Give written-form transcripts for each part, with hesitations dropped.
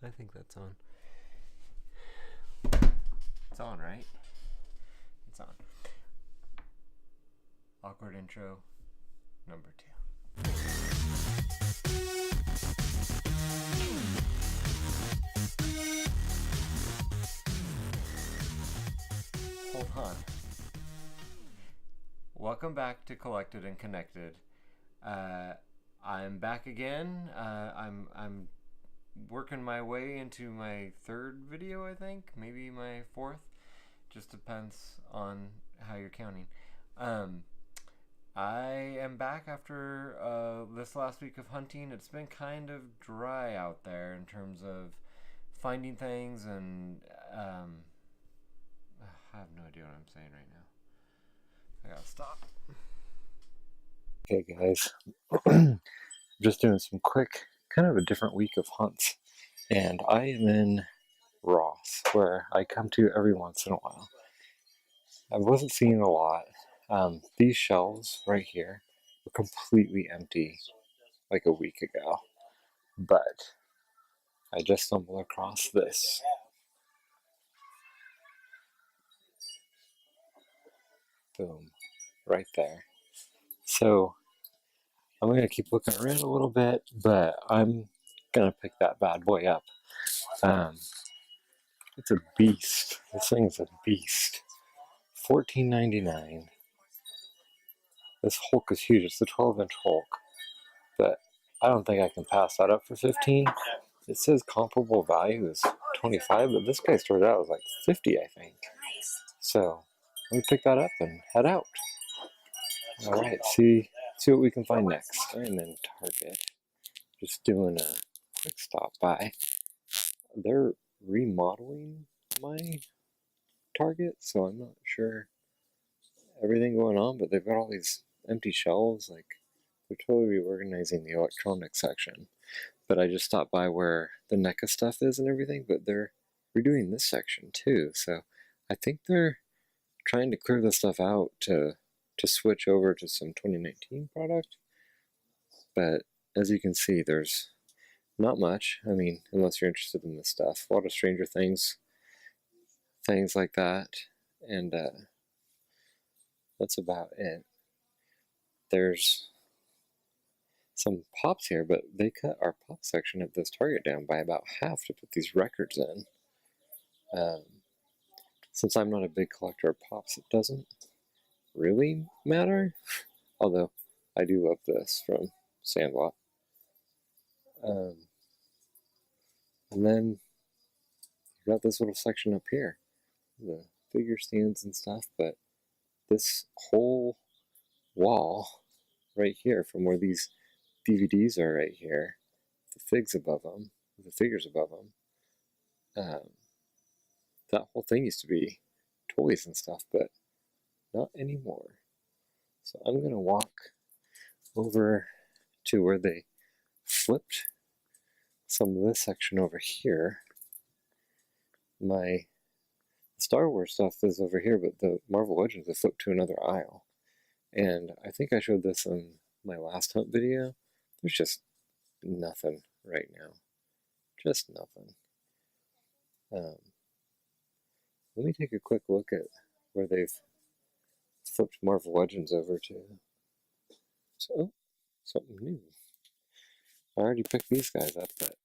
I think that's on. It's on, right? It's on. Awkward intro number 2. Hold on. Welcome back to Collected and Connected. I'm back again. I'm working my way into my 3rd video, I think, maybe my 4th. Just depends on how you're counting. I am back after this last week of hunting. It's been kind of dry out there in terms of finding things, and I have no idea what I'm saying right now. I gotta stop. Okay guys, just doing some quick, kind of a different week of hunts, and I am in Ross, where I come to every once in a while. I wasn't seeing a lot. These shelves right here were completely empty like a week ago, but I just stumbled across this. Boom, right there. So I'm going to keep looking around a little bit, but I'm going to pick that bad boy up. It's a beast. This thing's a beast. $14.99. This Hulk is huge. It's the 12-inch Hulk, but I don't think I can pass that up for 15. It says comparable value is 25, but this guy started out as like 50, I think. So let me pick that up and head out. All right, see what we can find next. I'm in Target, just doing a quick stop by. They're remodeling my Target, so I'm not sure everything going on, but they've got all these empty shelves. Like, they're totally reorganizing the electronics section. But I just stopped by where the NECA stuff is and everything, but they're redoing this section too. So I think they're trying to clear this stuff out to switch over to some 2019 product. But as you can see, there's not much. I mean, unless you're interested in this stuff. A lot of Stranger Things like that, and that's about it. There's some pops here, but they cut our pop section of this Target down by about half to put these records in. Since I'm not a big collector of pops, it doesn't really matter. Although I do love this from Sandlot. And then you've got this little section up here, the figure stands and stuff, but this whole wall right here, from where these DVDs are right here, the figures above them, that whole thing used to be toys and stuff, but not anymore. So I'm going to walk over to where they flipped some of this section over here. My Star Wars stuff is over here, but the Marvel Legends have flipped to another aisle. And I think I showed this in my last hunt video. There's just nothing right now. Just nothing. Let me take a quick look at where they've flipped Marvel Legends over to. So, oh, something new. I already picked these guys up, but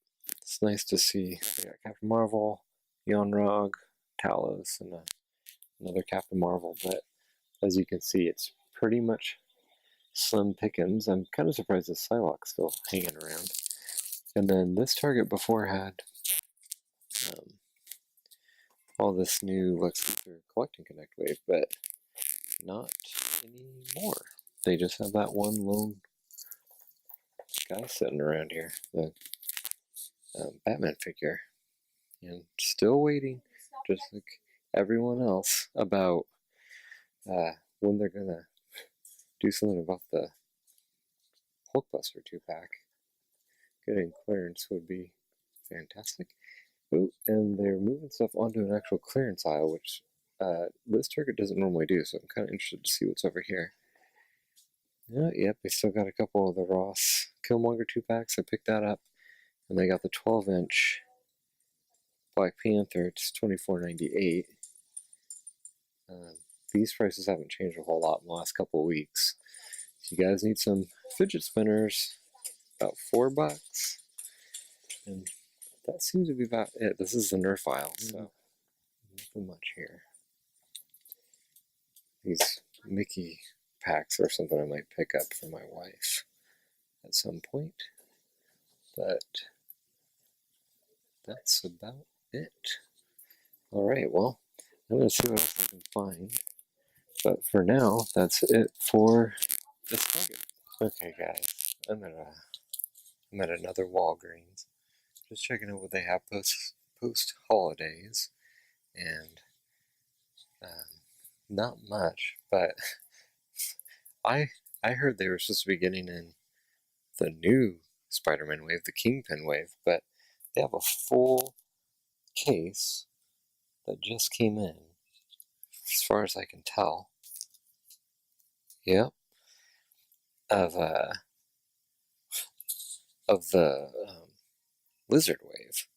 it's nice to see. We got Captain Marvel, Yon-Rogg, Talos, and another Captain Marvel. But as you can see, it's pretty much slim pickings. I'm kind of surprised this Psylocke's still hanging around. And then this Target before had all this new Lex Luthor Collect and Connect wave, but not anymore. They just have that one lone guy sitting around here, the Batman figure, and still waiting, just like everyone else, about when they're gonna do something about the Hulkbuster 2-pack. Getting clearance would be fantastic. Oh, and they're moving stuff onto an actual clearance aisle, which this Target doesn't normally do, so I'm kind of interested to see what's over here. Yep, they still got a couple of the Ross Killmonger 2-packs. I picked that up, and they got the 12-inch Black Panther, it's $24.98. These prices haven't changed a whole lot in the last couple of weeks. If you guys need some fidget spinners, about $4. And that seems to be about it. This is the Nerf aisle, so nothing much here. These Mickey packs are something I might pick up for my wife at some point. But that's about it. Alright, well, I'm going to see what else I can find. But for now, that's it for this nugget. Okay, guys, I'm at another Walgreens. Just checking out what they have post holidays, and not much. But I heard they were supposed to be getting in the new Spider-Man wave, the Kingpin wave, but they have a full case that just came in, as far as I can tell. Yep, of the Lizard wave,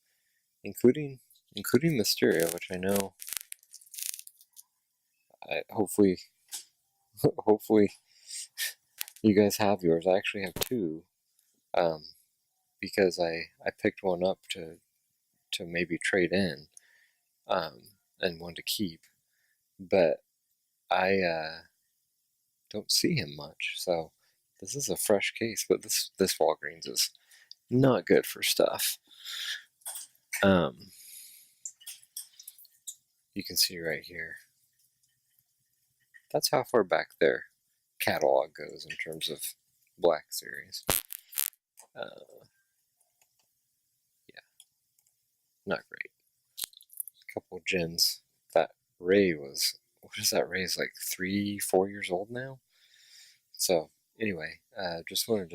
including Mysterio, which I know. Hopefully you guys have yours. I actually have two, because I picked one up to maybe trade in, and one to keep, but I don't see him much. So this is a fresh case, but this Walgreens is not good for stuff. You can see right here. That's how far back their catalog goes in terms of Black Series. Yeah, not great. A couple of gens. That Ray was, what is that? Ray's like 3-4 years old now. So anyway, just wanted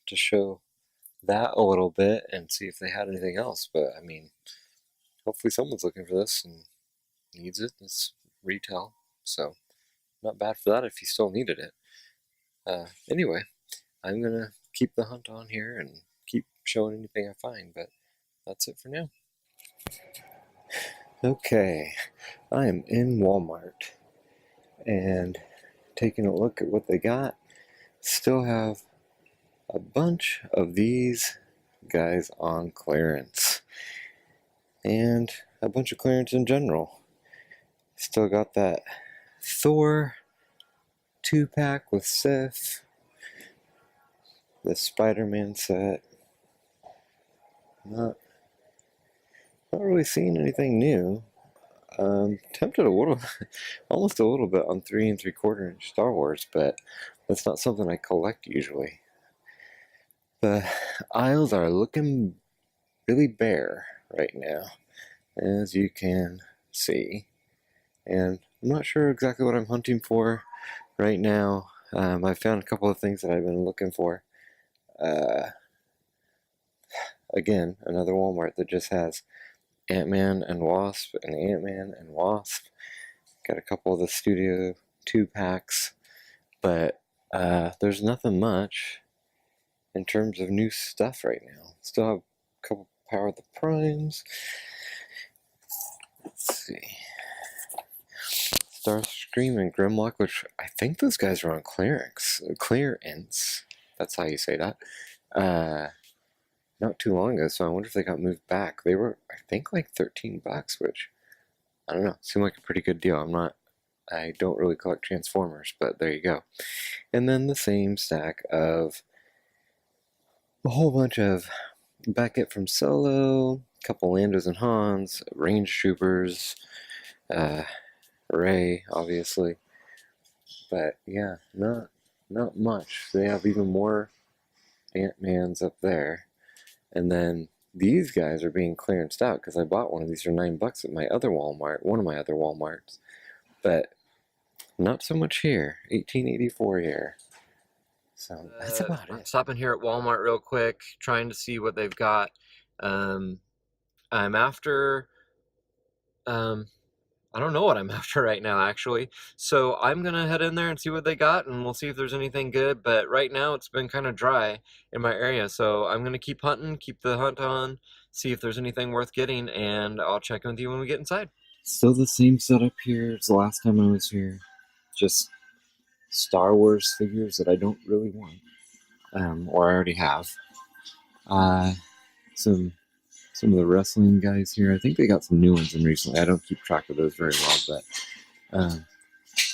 to show that a little bit and see if they had anything else. But I mean, hopefully someone's looking for this and needs it. It's retail, so not bad for that if you still needed it. Anyway, I'm gonna keep the hunt on here and keep showing anything I find, but that's it for now. Okay, I am in Walmart and taking a look at what they got. Still have a bunch of these guys on clearance, and a bunch of clearance in general. Still got that Thor 2-pack with Sif, the Spider-Man set. Not really seeing anything new. Tempted a little, almost a little bit on 3 3/4 inch Star Wars, but that's not something I collect usually. The aisles are looking really bare right now, as you can see, and I'm not sure exactly what I'm hunting for right now. I found a couple of things that I've been looking for. Again, another Walmart that just has Ant-Man and Wasp and Ant-Man and Wasp. Got a couple of the Studio 2-packs, but there's nothing much in terms of new stuff right now. Still have a couple Power of the Primes. Let's see. Starscream and Grimlock, which I think those guys are on clearance. That's how you say that. Not too long ago, so I wonder if they got moved back. They were, I think, like $13, which, I don't know, seemed like a pretty good deal. I don't really collect Transformers, but there you go. And then the same stack of a whole bunch of Beckett from Solo, a couple Landos and Hans, Range Troopers, Ray, obviously. But yeah, not much. They have even more Ant-Mans up there. And then these guys are being clearanced out because I bought one of these for $9 at my other Walmart, one of my other Walmarts. But not so much here. $18.84 here. So that's about it. I'm stopping here at Walmart real quick, trying to see what they've got. I'm after a I don't know what I'm after right now, actually. So I'm gonna head in there and see what they got, and we'll see if there's anything good. But right now it's been kind of dry in my area, so I'm gonna keep hunting, keep the hunt on, see if there's anything worth getting, and I'll check in with you when we get inside. Still the same setup here as the last time I was here. Just Star Wars figures that I don't really want, or I already have. Some of the wrestling guys here. I think they got some new ones in recently. I don't keep track of those very well, but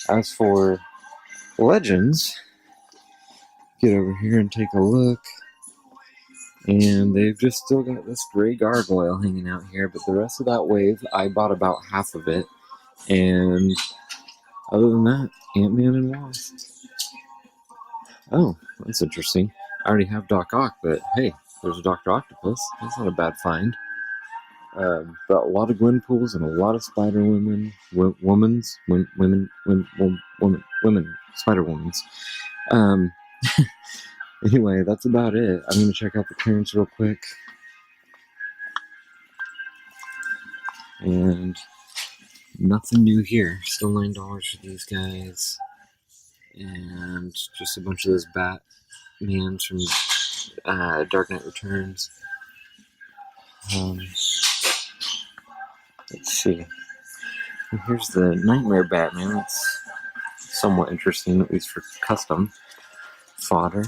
as for Legends, get over here and take a look. And they've just still got this gray gargoyle hanging out here, but the rest of that wave, I bought about half of it. And other than that, Ant-Man and Wasp. Oh, that's interesting. I already have Doc Ock, but hey, there's a Dr. Octopus. That's not a bad find. But a lot of Gwenpools and a lot of Spider-Women, Spider-Womans. Anyway, that's about it. I'm going to check out the clearance real quick. And nothing new here. Still $9 for these guys. And just a bunch of those Batmans from Dark Knight Returns. Let's see. And here's the Nightmare Batman. That's somewhat interesting, at least for custom fodder.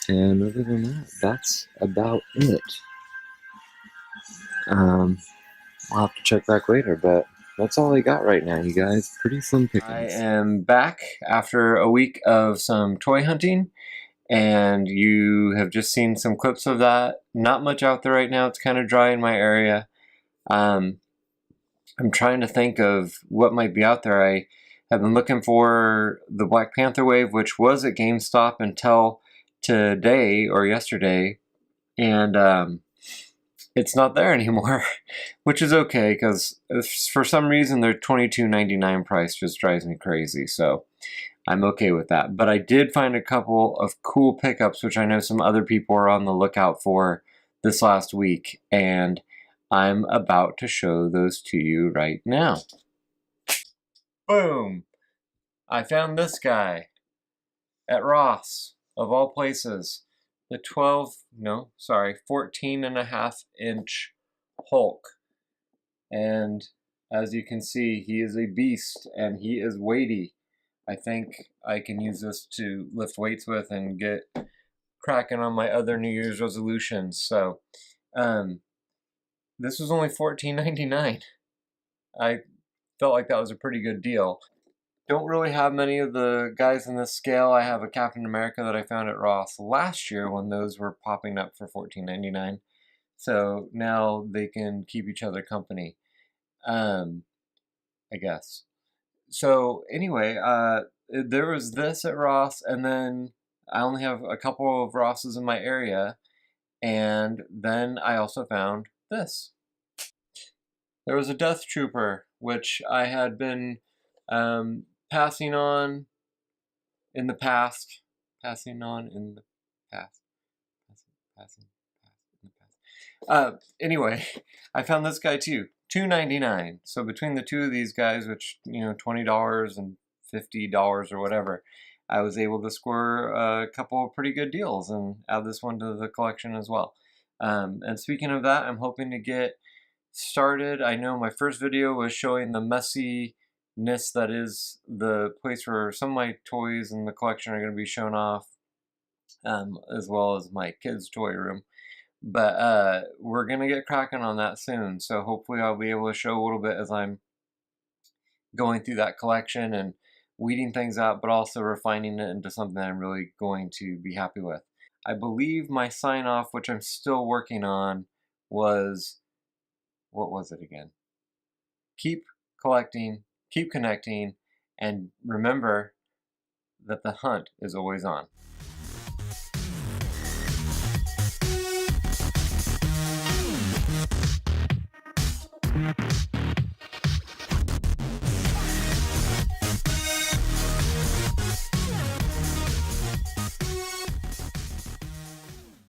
And other than that, that's about it. I'll have to check back later, but that's all I got right now, you guys. Pretty slim pickings. I am back after a week of some toy hunting, and you have just seen some clips of that. Not much out there right now. It's kind of dry in my area. I'm trying to think of what might be out there. I have been looking for the Black Panther wave, which was at GameStop until today or yesterday, and it's not there anymore, which is okay, because for some reason their $22.99 price just drives me crazy, so I'm okay with that. But I did find a couple of cool pickups, which I know some other people are on the lookout for this last week, and I'm about to show those to you right now. Boom! I found this guy at Ross, of all places. The 14.5-inch Hulk. And as you can see, he is a beast and he is weighty. I think I can use this to lift weights with and get cracking on my other New Year's resolutions. So, this was only $14.99. I felt like that was a pretty good deal. Don't really have many of the guys in this scale. I have a Captain America that I found at Ross last year when those were popping up for $14.99. So now they can keep each other company, I guess. So anyway, there was this at Ross, and then I only have a couple of Rosses in my area, and then I also found this. There was a Death Trooper, which I had been passing on in the past. Anyway, I found this guy too. $2.99. So between the two of these guys, which, you know, $20 and $50 or whatever, I was able to score a couple of pretty good deals and add this one to the collection as well. And speaking of that, I'm hoping to get started. I know my first video was showing the messiness that is the place where some of my toys in the collection are going to be shown off, as well as my kids' toy room. But we're going to get cracking on that soon, so hopefully I'll be able to show a little bit as I'm going through that collection and weeding things out, but also refining it into something that I'm really going to be happy with. I believe my sign-off, which I'm still working on, was, what was it again? Keep collecting, keep connecting, and remember that the hunt is always on.